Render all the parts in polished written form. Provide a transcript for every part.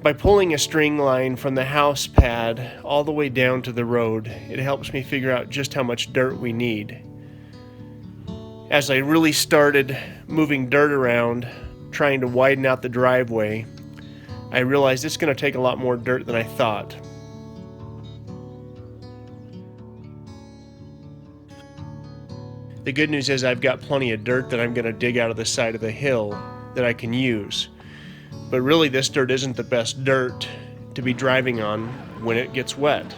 By pulling a string line from the house pad all the way down to the road, it helps me figure out just how much dirt we need. As I really started moving dirt around, trying to widen out the driveway, I realized it's going to take a lot more dirt than I thought. The good news is I've got plenty of dirt that I'm going to dig out of the side of the hill that I can use. But really, this dirt isn't the best dirt to be driving on when it gets wet.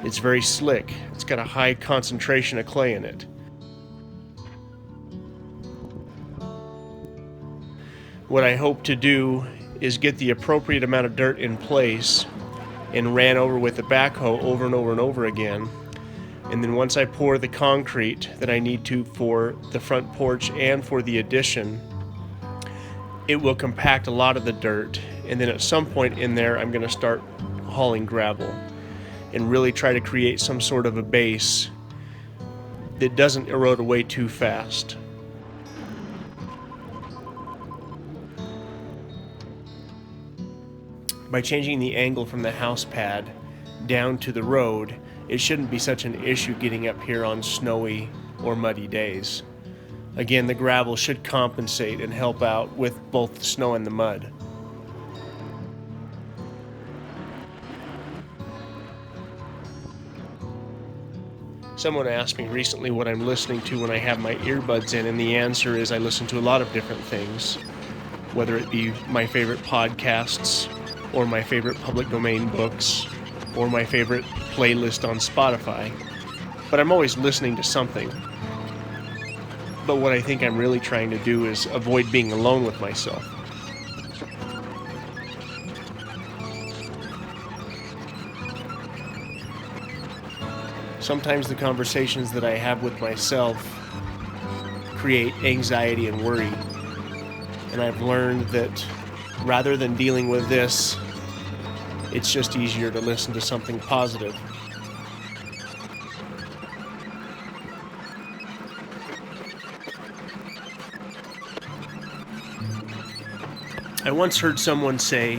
It's very slick. It's got a high concentration of clay in it. What I hope to do is get the appropriate amount of dirt in place and ran over with the backhoe over and over and over again. And then once I pour the concrete that I need to for the front porch and for the addition, it will compact a lot of the dirt. And then at some point in there, I'm going to start hauling gravel and really try to create some sort of a base that doesn't erode away too fast. By changing the angle from the house pad down to the road, it shouldn't be such an issue getting up here on snowy or muddy days. Again, the gravel should compensate and help out with both the snow and the mud. Someone asked me recently what I'm listening to when I have my earbuds in, and the answer is I listen to a lot of different things, whether it be my favorite podcasts, or my favorite public domain books, or my favorite playlist on Spotify. But I'm always listening to something. But what I think I'm really trying to do is avoid being alone with myself. Sometimes the conversations that I have with myself create anxiety and worry. And I've learned that rather than dealing with this, it's just easier to listen to something positive. I once heard someone say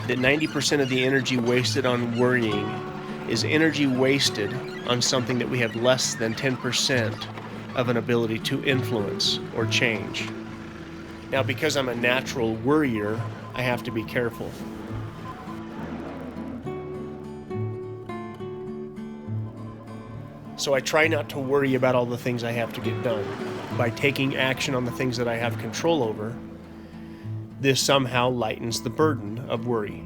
that 90% of the energy wasted on worrying is energy wasted on something that we have less than 10% of an ability to influence or change. Now, because I'm a natural worrier, I have to be careful. So I try not to worry about all the things I have to get done. By taking action on the things that I have control over, this somehow lightens the burden of worry.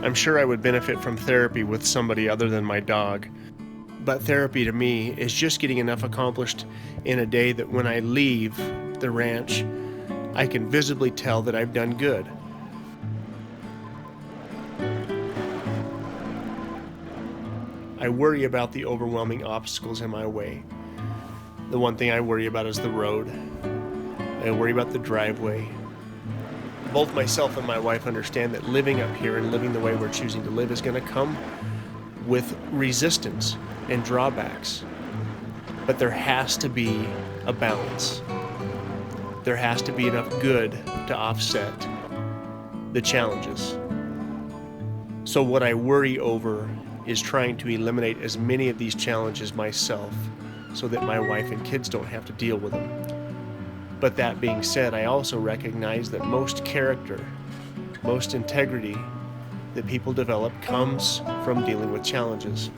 I'm sure I would benefit from therapy with somebody other than my dog. But therapy to me is just getting enough accomplished in a day that when I leave the ranch, I can visibly tell that I've done good. I worry about the overwhelming obstacles in my way. The one thing I worry about is the road. I worry about the driveway. Both myself and my wife understand that living up here and living the way we're choosing to live is going to come with resistance and drawbacks. But there has to be a balance. There has to be enough good to offset the challenges. So what I worry over is trying to eliminate as many of these challenges myself so that my wife and kids don't have to deal with them. But that being said, I also recognize that most character, most integrity that people develop comes from dealing with challenges.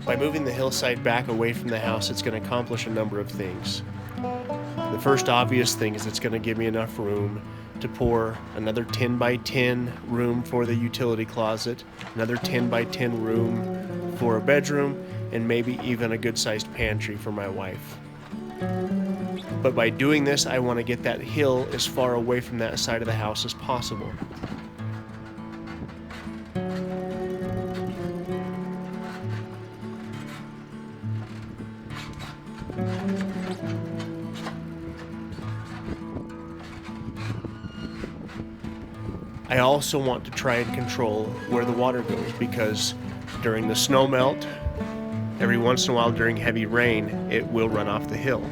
By moving the hillside back away from the house, it's going to accomplish a number of things. The first obvious thing is it's going to give me enough room to pour another 10 by 10 room for the utility closet, another 10 by 10 room for a bedroom, and maybe even a good-sized pantry for my wife. But by doing this, I want to get that hill as far away from that side of the house as possible. I also want to try and control where the water goes, because During the snow melt, every once in a while during heavy rain, it will run off the hill.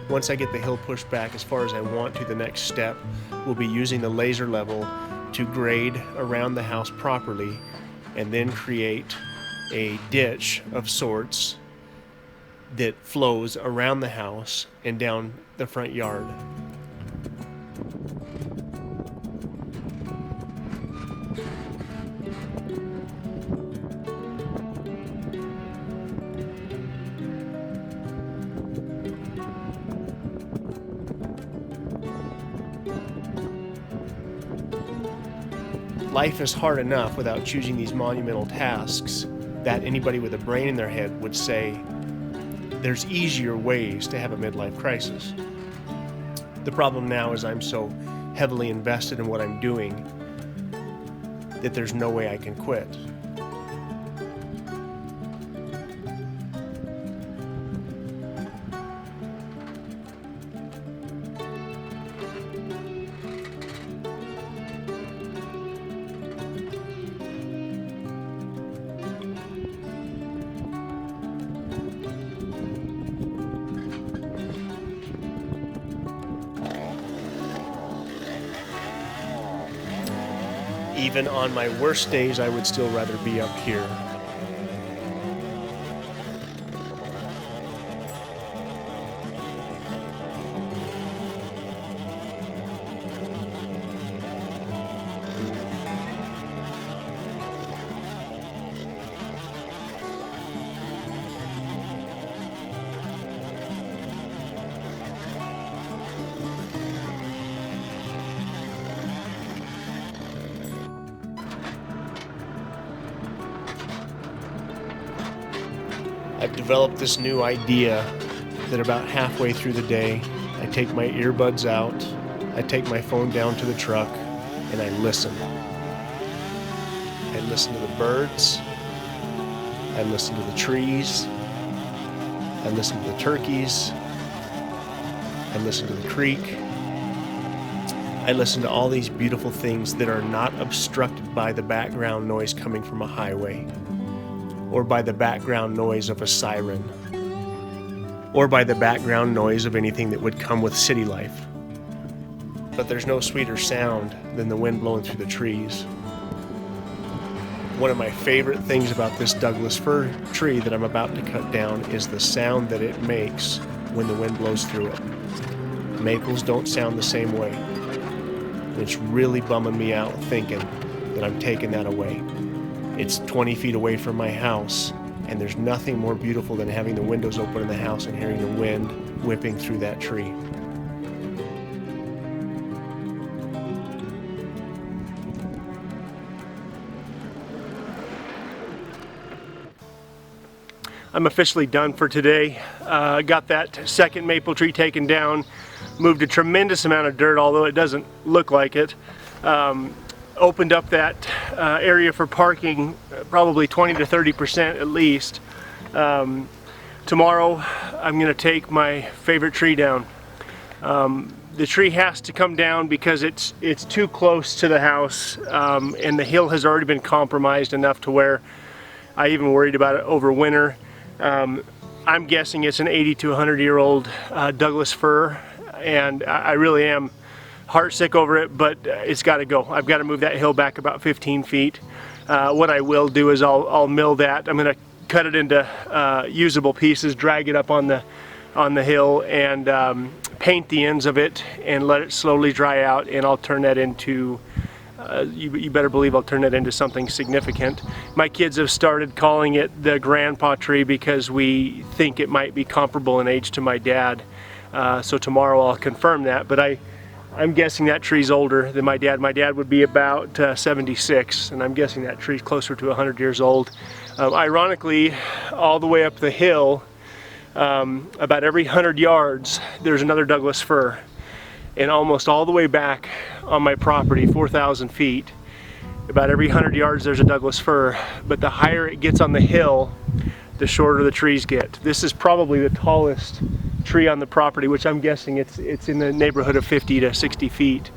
Once I get the hill pushed back as far as I want to, the next step will be using the laser level to grade around the house properly and then create a ditch of sorts that flows around the house and down the front yard. Life is hard enough without choosing these monumental tasks that anybody with a brain in their head would say there's easier ways to have a midlife crisis. The problem now is I'm so heavily invested in what I'm doing that there's no way I can quit. Even on my worst days, I would still rather be up here. I've developed this new idea that about halfway through the day, I take my earbuds out, I take my phone down to the truck, and I listen. I listen to the birds, I listen to the trees, I listen to the turkeys, I listen to the creek, I listen to all these beautiful things that are not obstructed by the background noise coming from a highway, or by the background noise of a siren, or by the background noise of anything that would come with city life. But there's no sweeter sound than the wind blowing through the trees. One of my favorite things about this Douglas fir tree that I'm about to cut down is the sound that it makes when the wind blows through it. Maples don't sound the same way. It's really bumming me out thinking that I'm taking that away. It's 20 feet away from my house, and there's nothing more beautiful than having the windows open in the house and hearing the wind whipping through that tree. I'm officially done for today. Got that second maple tree taken down, moved a tremendous amount of dirt, although it doesn't look like it. Opened up that area for parking probably 20 to 30% at least. Tomorrow I'm going to take my favorite tree down. The tree has to come down because it's too close to the house, and the hill has already been compromised enough to where I even worried about it over winter. I'm guessing it's an 80 to 100-year-old Douglas fir, and I really am heartsick over it, but it's got to go. I've got to move that hill back about 15 feet. What I will do is I'll mill that. I'm going to cut it into usable pieces, drag it up on the hill, and paint the ends of it and let it slowly dry out, and I'll turn that into you better believe I'll turn that into something significant. My kids have started calling it the grandpa tree because we think it might be comparable in age to my dad. So tomorrow I'll confirm that, but I'm guessing that tree's older than my dad. My dad would be about 76, and I'm guessing that tree's closer to 100 years old. Ironically, all the way up the hill, about every 100 yards, there's another Douglas fir. And almost all the way back on my property, 4,000 feet, about every 100 yards there's a Douglas fir. But the higher it gets on the hill, the shorter the trees get. This is probably the tallest tree on the property, which I'm guessing it's in the neighborhood of 50 to 60 feet.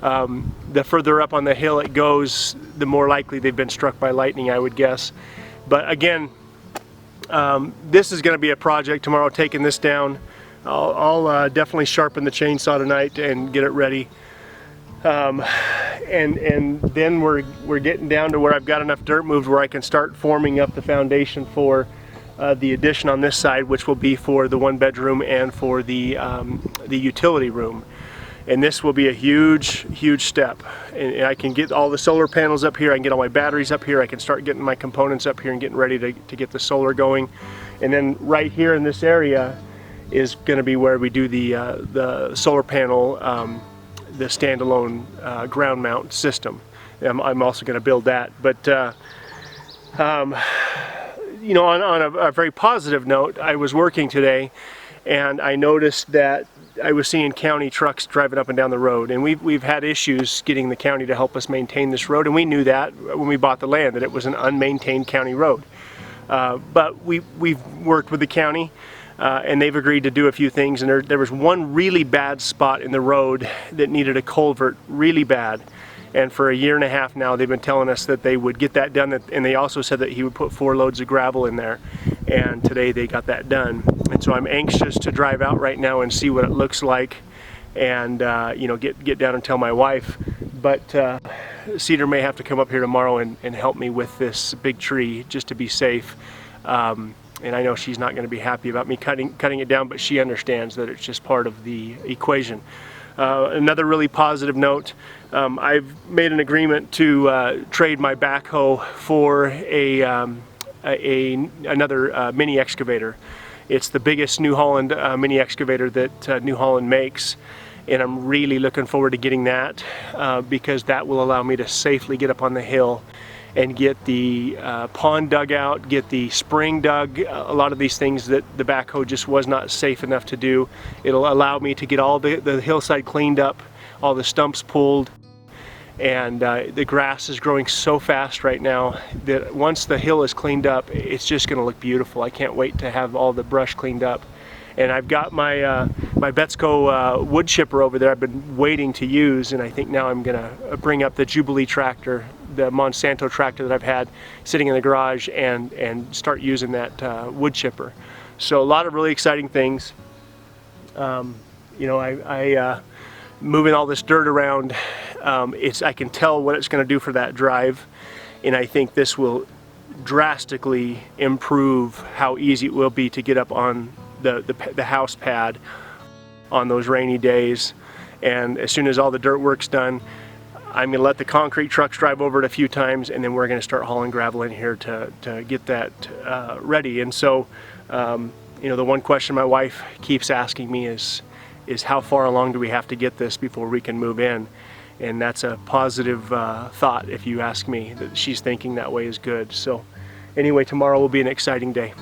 The further up on the hill it goes, the more likely they've been struck by lightning, I would guess. But again, this is going to be a project tomorrow, taking this down. I'll definitely sharpen the chainsaw tonight and get it ready. And then we're getting down to where I've got enough dirt moved where I can start forming up the foundation for the addition on this side, which will be for the 1-bedroom and for the utility room. And this will be a huge step. And I can get all the solar panels up here, I can get all my batteries up here, I can start getting my components up here and getting ready to get the solar going. And then right here in this area is going to be where we do the solar panel, the standalone ground mount system. I'm also going to build that. But you know, on a very positive note, I was working today and I noticed that I was seeing county trucks driving up and down the road, and we've had issues getting the county to help us maintain this road, and we knew that when we bought the land, that it was an unmaintained county road. But we've worked with the county, and they've agreed to do a few things, and there was one really bad spot in the road that needed a culvert really bad. And for a year and a half now, they've been telling us that they would get that done, and they also said that he would put 4 loads of gravel in there. And today they got that done. And so I'm anxious to drive out right now and see what it looks like, and you know, get down and tell my wife. But Cedar may have to come up here tomorrow and help me with this big tree just to be safe. And I know she's not going to be happy about me cutting it down, but she understands that it's just part of the equation. Another really positive note, I've made an agreement to trade my backhoe for another mini excavator. It's the biggest New Holland mini excavator that New Holland makes, and I'm really looking forward to getting that because that will allow me to safely get up on the hill and get the pond dug out, get the spring dug, a lot of these things that the backhoe just was not safe enough to do. It'll allow me to get all the hillside cleaned up, all the stumps pulled, and the grass is growing so fast right now that once the hill is cleaned up, it's just going to look beautiful. I can't wait to have all the brush cleaned up. And I've got my my Betsko wood chipper over there I've been waiting to use, and I think now I'm gonna bring up the Jubilee tractor, the Monsanto tractor that I've had sitting in the garage, and start using that wood chipper. So a lot of really exciting things. You know, I moving all this dirt around, I can tell what it's going to do for that drive, and I think this will drastically improve how easy it will be to get up on the house pad on those rainy days. And as soon as all the dirt work's done, I'm going to let the concrete trucks drive over it a few times, and then we're going to start hauling gravel in here to get that ready. And so, you know, the one question my wife keeps asking me is how far along do we have to get this before we can move in? And that's a positive thought, if you ask me. That she's thinking that way is good. So anyway, tomorrow will be an exciting day.